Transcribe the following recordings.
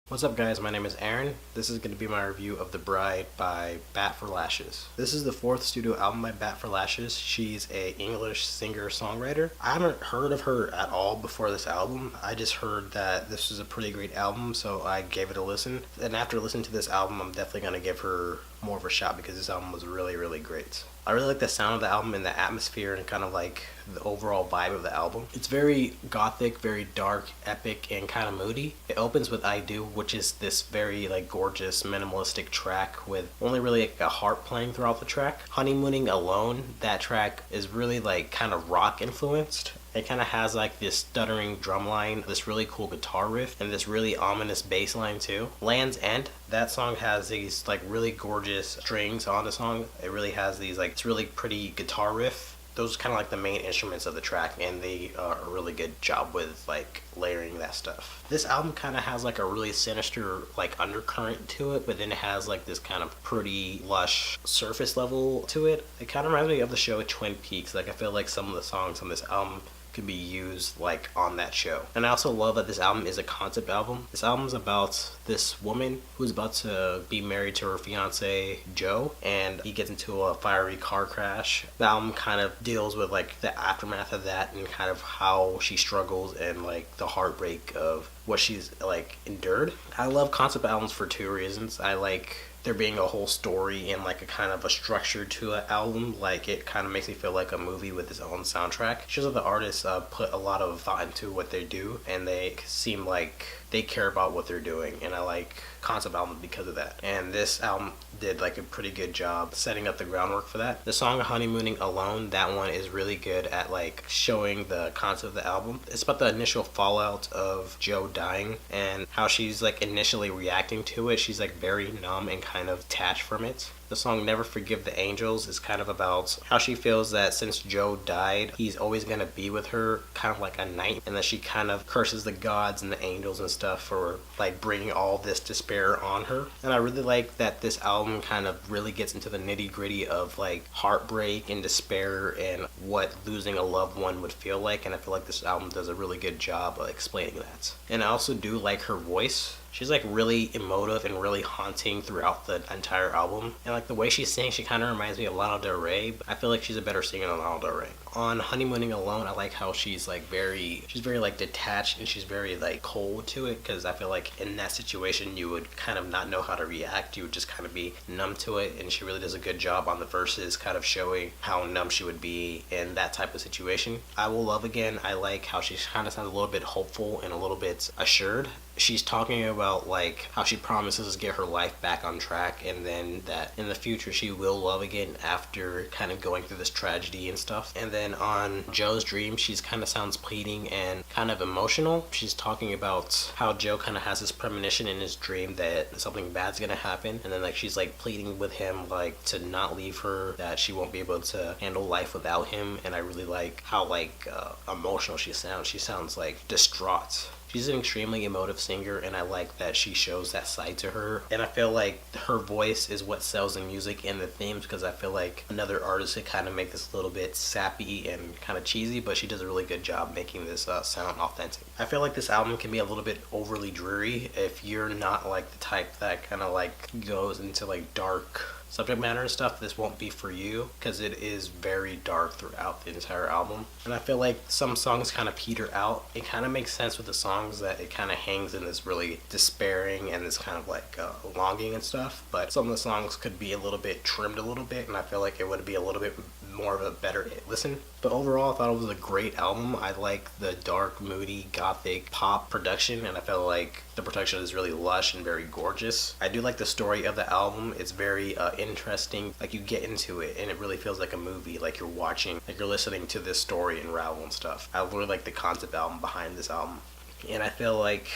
What's up guys, my name is Aaron. This is going to be my review of The Bride by Bat for Lashes. This is the fourth studio album by Bat for Lashes. She's a English singer-songwriter. I haven't heard of her at all before this album. I just heard that this was a pretty great album, so I gave it a listen. And after listening to this album, I'm definitely going to give her more of a shot because this album was really great. I really like the sound of the album and the atmosphere and kind of like the overall vibe of the album. It's very gothic, very dark, epic, and kind of moody. It opens with I Do, which is this very like gorgeous minimalistic track with only really like a harp playing throughout the track. Honeymooning Alone, that track is really like kind of rock influenced. It kind of has like this stuttering drum line, this really cool guitar riff, and this really ominous bass line too. Land's End, that song has these like really gorgeous strings on the song. It really has these like, it's really pretty guitar riff. Those are kind of like the main instruments of the track, and they are a really good job with like layering that stuff. This album kind of has like a really sinister like undercurrent to it, but then it has like this kind of pretty lush surface level to it. It kind of reminds me of the show Twin Peaks. Like I feel like some of the songs on this album could be used like on that show. And I also love that this album is a concept album. This album's about this woman who's about to be married to her fiance Joe, and he gets into a fiery car crash. The album kind of deals with like the aftermath of that and kind of how she struggles and like the heartbreak of what she's like endured. I love concept albums for two reasons. I like there being a whole story and like a kind of a structure to an album. Like it kind of makes me feel like a movie with its own soundtrack. Shows that the artists put a lot of thought into what they do, and they seem like they care about what they're doing, and I like concept albums because of that. And this album did like a pretty good job setting up the groundwork for that. The song Honeymooning Alone, that one is really good at like showing the concept of the album. It's about the initial fallout of Joe dying and how she's like initially reacting to it. She's like very numb and kind of detached from it. The song Never Forgive the Angels is kind of about how she feels that since Joe died, he's always going to be with her, kind of like a knight, and that she kind of curses the gods and the angels and stuff for like bringing all this despair on her. And I really like that this album kind of really gets into the nitty gritty of like heartbreak and despair and what losing a loved one would feel like, and I feel like this album does a really good job of explaining that. And I also do like her voice. She's like really emotive and really haunting throughout the entire album. And like the way she sings, she kind of reminds me of Lana Del Rey, but I feel like she's a better singer than Lana Del Rey. On Honeymooning Alone, I like how she's very like detached, and she's very like cold to it, because I feel like in that situation you would kind of not know how to react. You would just kind of be numb to it, and she really does a good job on the verses kind of showing how numb she would be in that type of situation. I Will Love Again, I like how she kind of sounds a little bit hopeful and a little bit assured. She's talking about like how she promises to get her life back on track, and then that in the future she will love again after kind of going through this tragedy and stuff. And then on Joe's Dream, she's kind of sounds pleading and kind of emotional. She's talking about how Joe kind of has this premonition in his dream that something bad's gonna happen, and then like she's like pleading with him like to not leave her, that she won't be able to handle life without him. And I really like how like emotional she sounds. She sounds like distraught. She's an extremely emotive singer, and I like that she shows that side to her. And I feel like her voice is what sells the music and the themes, because I feel like another artist could kind of make this a little bit sappy and kind of cheesy, but she does a really good job making this sound authentic. I feel like this album can be a little bit overly dreary if you're not like the type that kind of like goes into like dark subject matter and stuff. This won't be for you, because it is very dark throughout the entire album. And I feel like some songs kind of peter out. It kind of makes sense with the songs that it kind of hangs in this really despairing and this kind of like longing and stuff, but some of the songs could be a little bit trimmed a little bit, and I feel like it would be a little bit more of a better listen. But overall, I thought it was a great album. I like the dark, moody, gothic pop production, and I felt like the production is really lush and very gorgeous. I do like the story of the album. It's very interesting. Like you get into it, and it really feels like a movie. Like you're watching, like you're listening to this story unravel and stuff. I really like the concept album behind this album, and I feel like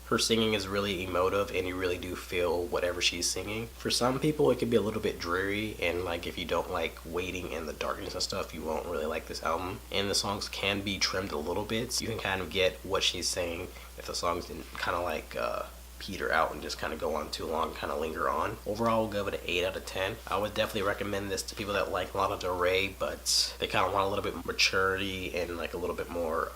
her singing is really emotive, and you really do feel whatever she's singing. For some people, it could be a little bit dreary, and like if you don't like waiting in the darkness and stuff, you won't really like this album. And the songs can be trimmed a little bit, so you can kind of get what she's saying if the songs didn't kind of like peter out and just kind of go on too long, kind of linger on. Overall, we'll give it an 8 out of 10. I would definitely recommend this to people that like Lana Del Rey, but they kind of want a little bit maturity and like a little bit more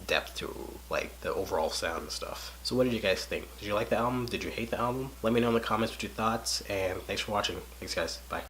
depth to like the overall sound and stuff. So what did you guys think? Did you like the album? Did you hate the album? Let me know in the comments what your thoughts, and thanks for watching. Thanks guys. Bye.